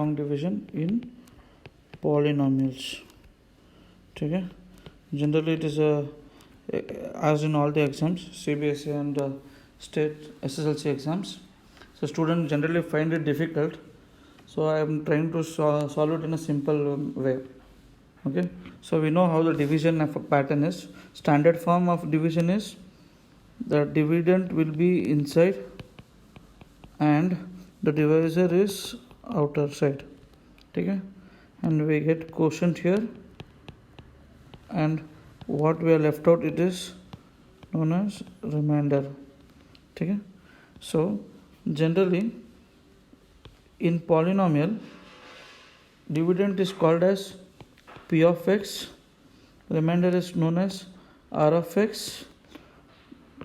long division in polynomials. Okay, generally it is as in all the exams, CBSE and state SSLC exams, so students generally find it difficult, so I am trying to solve it in a simple way. Okay, so we know how the division of a pattern is. Standard form of division is the dividend will be inside and the divisor is outer side. Okay, and we get quotient here, and what we are left out, it is known as remainder. Okay, so generally in polynomial, dividend is called as P of x, remainder is known as R of x,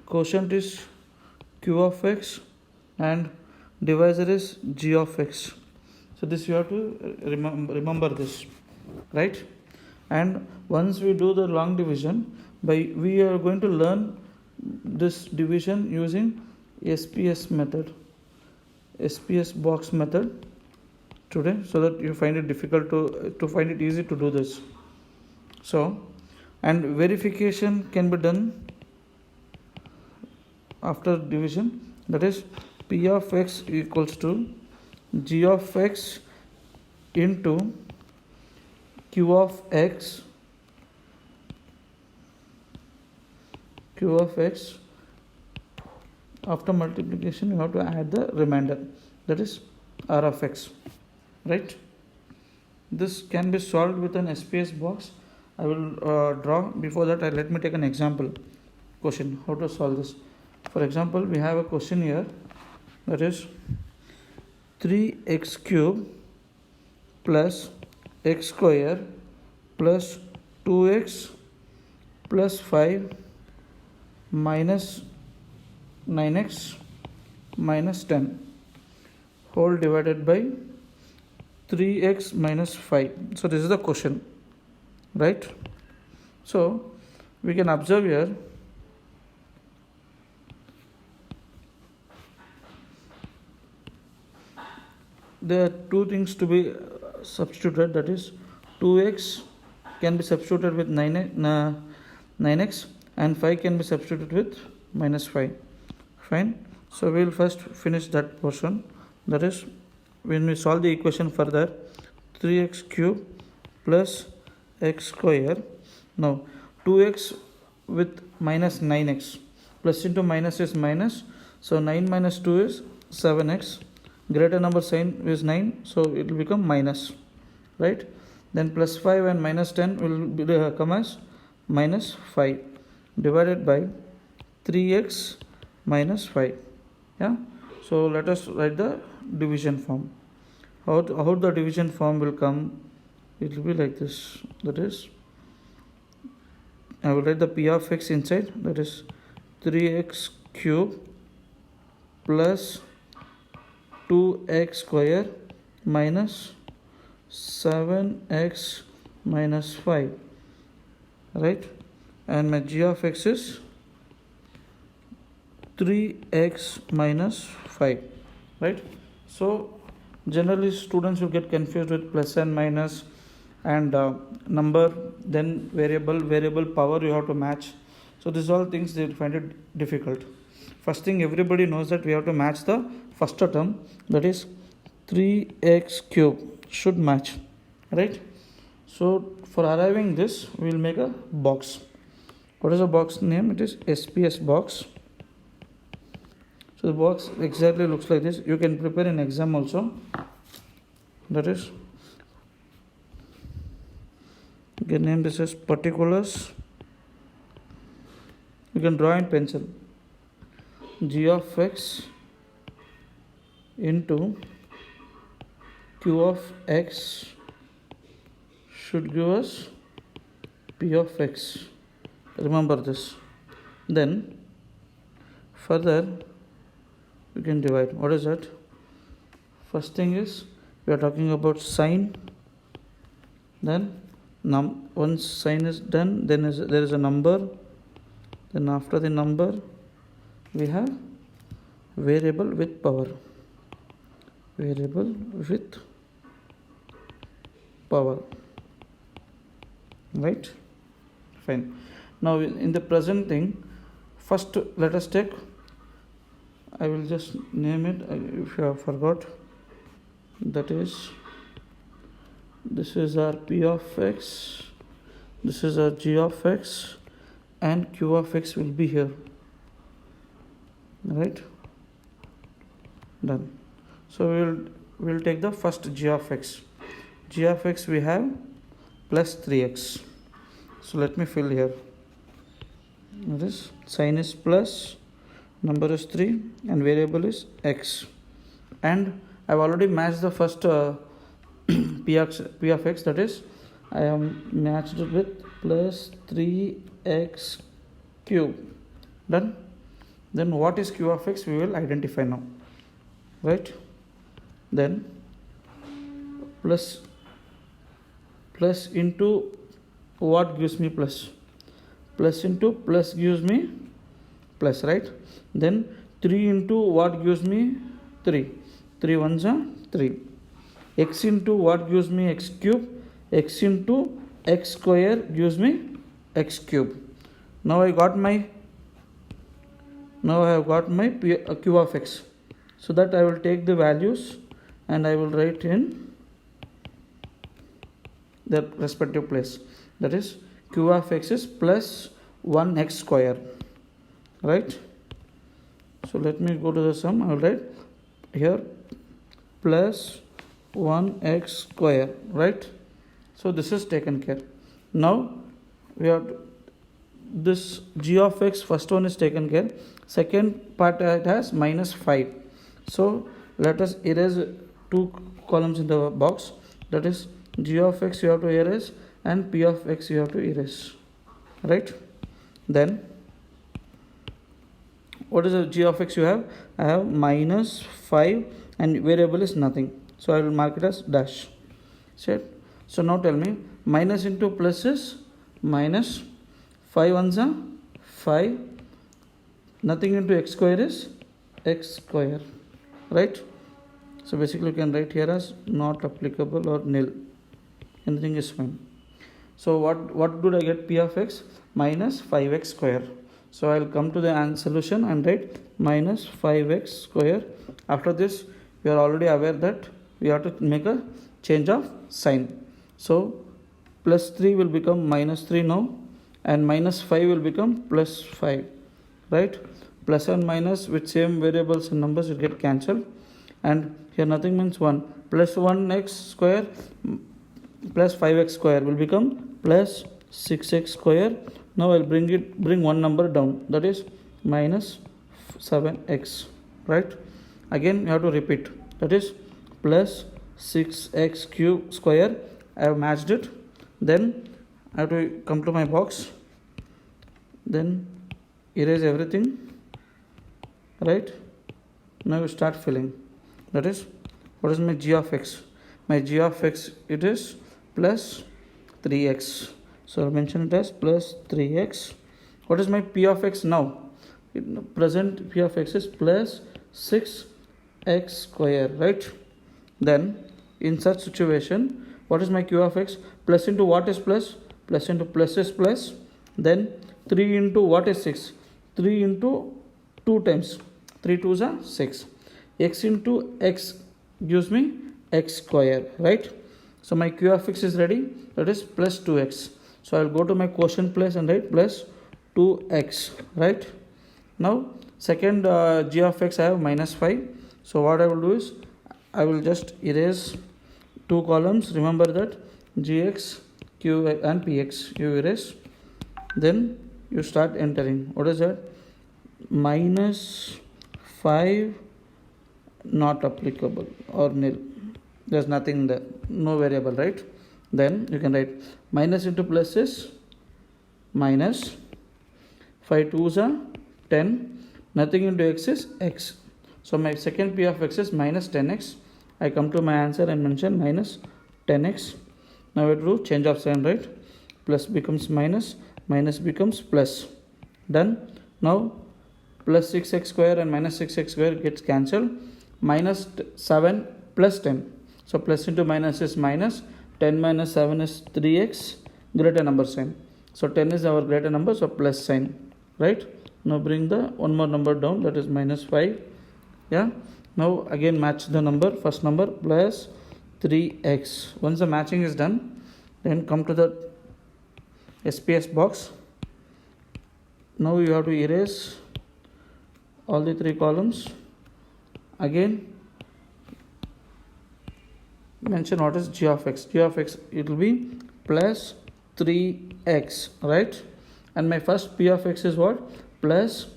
quotient is Q of x, and divisor is G of x. So this you have to remember this, right? And once we do the long division, we are going to learn this division using SPS method, SPS box method today, so that you find it difficult to find it easy to do this. So, and verification can be done after division, that is P of x equals to G of x into Q of x, Q of x. After multiplication you have to add the remainder, that is R of x, right? This can be solved with an SPS box. I will draw. Before that, let me take an example question how to solve this. For example, we have a question here, that is 3x cube plus x square plus 2x plus 5 minus 9x minus 10 whole divided by 3x minus 5. So this is the question, right? So we can observe here there are two things to be substituted, that is 2x can be substituted with 9x and 5 can be substituted with minus 5. Fine. So we will first finish that portion, that is when we solve the equation further, 3x cube plus x square. Now 2x with minus 9x, plus into minus is minus, so 9 minus 2 is 7x, greater number sign is 9, so it will become minus, right? Then plus 5 and minus 10 will come as minus 5 divided by 3x minus 5. Yeah, so let us write the division form. How the division form will come, it will be like this, that is I will write the P of x inside, that is 3x cube plus 2x square minus 7x minus 5, right? And my G of x is 3x minus 5, right? So generally students will get confused with plus and minus and number, then variable power you have to match. So these all things they find it difficult. First thing, everybody knows that we have to match the first term, that is 3x cube should match, right? So for arriving this, we will make a box. What is the box name? It is SPS box. So the box exactly looks like this. You can prepare an exam also, that is you can name this as particulars. You can draw in pencil. G of x into Q of x should give us P of x. Remember this. Then further we can divide. What is that? First thing is we are talking about sign. Then once sign is done, then there is a number. Then after the number we have variable with power. Variable with power, right? Fine. Now in the present thing, first let us take, I will just name it if you have forgot, that is, this is our p of x, this is our g of x, and q of x will be here, right? Done. So we'll take the first g of x. G of x we have plus 3x. So let me fill here. That is, sign is plus, number is 3, and variable is x. And I've already matched the first p of x, that is, I am matched it with plus 3x cube. Done. Then what is q of x we will identify now, right? Then plus into what gives me plus? Plus into plus gives me plus, right? Then 3 into what gives me 3? 3 ones are 3. X into what gives me x cube? X into x square gives me x cube. Now I have got my q of x. So that I will take the values and I will write in the respective place. That is, q of x is plus 1x square, right? So let me go to the sum. I will write here plus 1x square, right? So this is taken care. Now we have this g of x, first one is taken care. Second part, it has minus 5. So let us erase 2 columns in the box. That is, g of x you have to erase and p of x you have to erase, right? Then what is the g of x you have? I have minus 5 and variable is nothing. So I will mark it as dash. Set. So now tell me, minus into plus is minus, 5 ones are 5, nothing into x square is x square, right? So basically you can write here as not applicable or nil. Anything is fine. So what did I get? P of x minus 5x square. So I will come to the solution and write minus 5x square. After this, we are already aware that we have to make a change of sign. So plus 3 will become minus 3 now, and minus 5 will become plus 5, right? Plus and minus with same variables and numbers will get cancelled, and here nothing means 1. Plus 1x square plus 5x square will become plus 6x square. Now I'll bring one number down, that is minus 7x, right? Again you have to repeat, that is plus 6x cube square. I have matched it. Then I have to come to my box, then erase everything, right? Now you start filling. That is, what is my g of x? My g of x, it is plus 3x. So I'll mention it as plus 3x. What is my p of x now? Present p of x is plus 6x square, right? Then in such situation, what is my q of x? Plus into what is plus? Plus into plus is plus. Then 3 into what is 6? 3 into 2 times. 3 2s are 6. X into x gives me x square, right? So my q of x is ready. That is plus 2x. So I will go to my quotient place and write plus 2x, right? Now second g of x I have minus 5. So what I will do is, I will just erase 2 columns. Remember that gx, q and px you erase. Then you start entering. What is that? Minus 5 not applicable or nil. There's nothing there, no variable, right? Then you can write minus into plus is minus 5 2s are 10, nothing into x is x. So my second p of x is minus 10x. I come to my answer and mention minus 10x. Now we do change of sign, right? Plus becomes minus, minus becomes plus. Done. Now plus 6x square and minus 6x square gets cancelled. Minus 7 plus 10. So plus into minus is minus, 10 minus 7 is 3x, greater number sign. So 10 is our greater number, so plus sign, right? Now bring the one more number down, that is minus 5. Yeah, now again match the number, first number plus 3x. Once the matching is done, then come to the SPS box. Now you have to erase all the 3 columns. Again mention what is g of x. G of x, it will be plus 3x, right? And my first p of x is what? Plus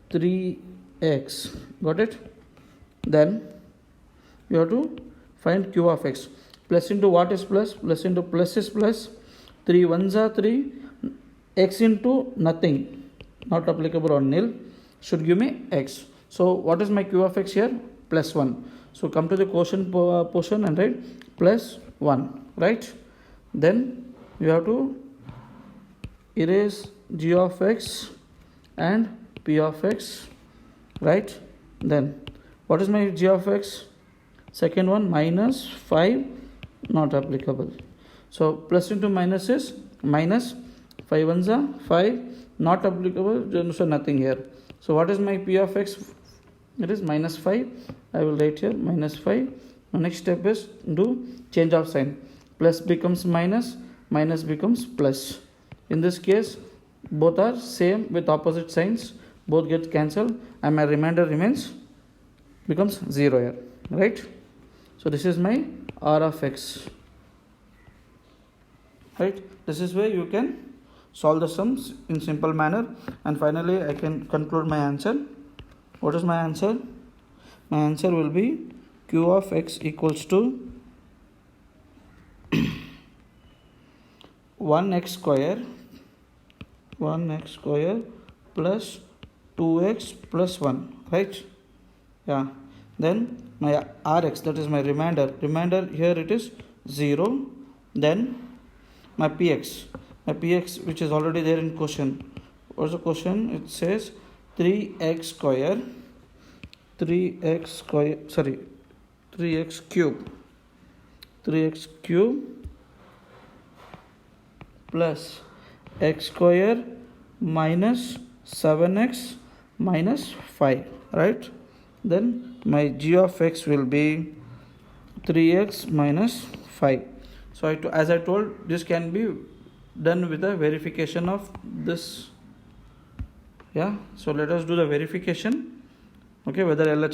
3x. Got it? Then you have to find q of x. Plus into what is plus? Plus into plus is plus. 3 ones are 3. X into nothing, not applicable or nil, should give me x. So what is my q of x here? Plus 1. So come to the quotient portion and write plus 1, right? Then you have to erase g of x and p of x, right? Then what is my g of x? Second one, minus 5, not applicable. So plus into minus is minus. 5 ones are 5, not applicable, so nothing here. So what is my p of x? It is minus 5. I will write here minus 5. The next step is do change of sign. Plus becomes minus, minus becomes plus. In this case, both are same with opposite signs. Both get cancelled and my remainder remains, becomes 0 here, right? So this is my r of x, right? This is where you can solve the sums in simple manner, and finally I can conclude my answer. What is my answer? My answer will be q of x equals to 1x square plus 2x plus 1, right? Yeah. Then my rx, that is my remainder here, it is 0. Then my px, which is already there in question. What's the question? It says 3x cube plus x square minus 7x minus 5, right? Then my g of x will be 3x minus 5. So as I told, this can be done with the verification of this. Yeah, so let us do the verification. Okay, whether LHS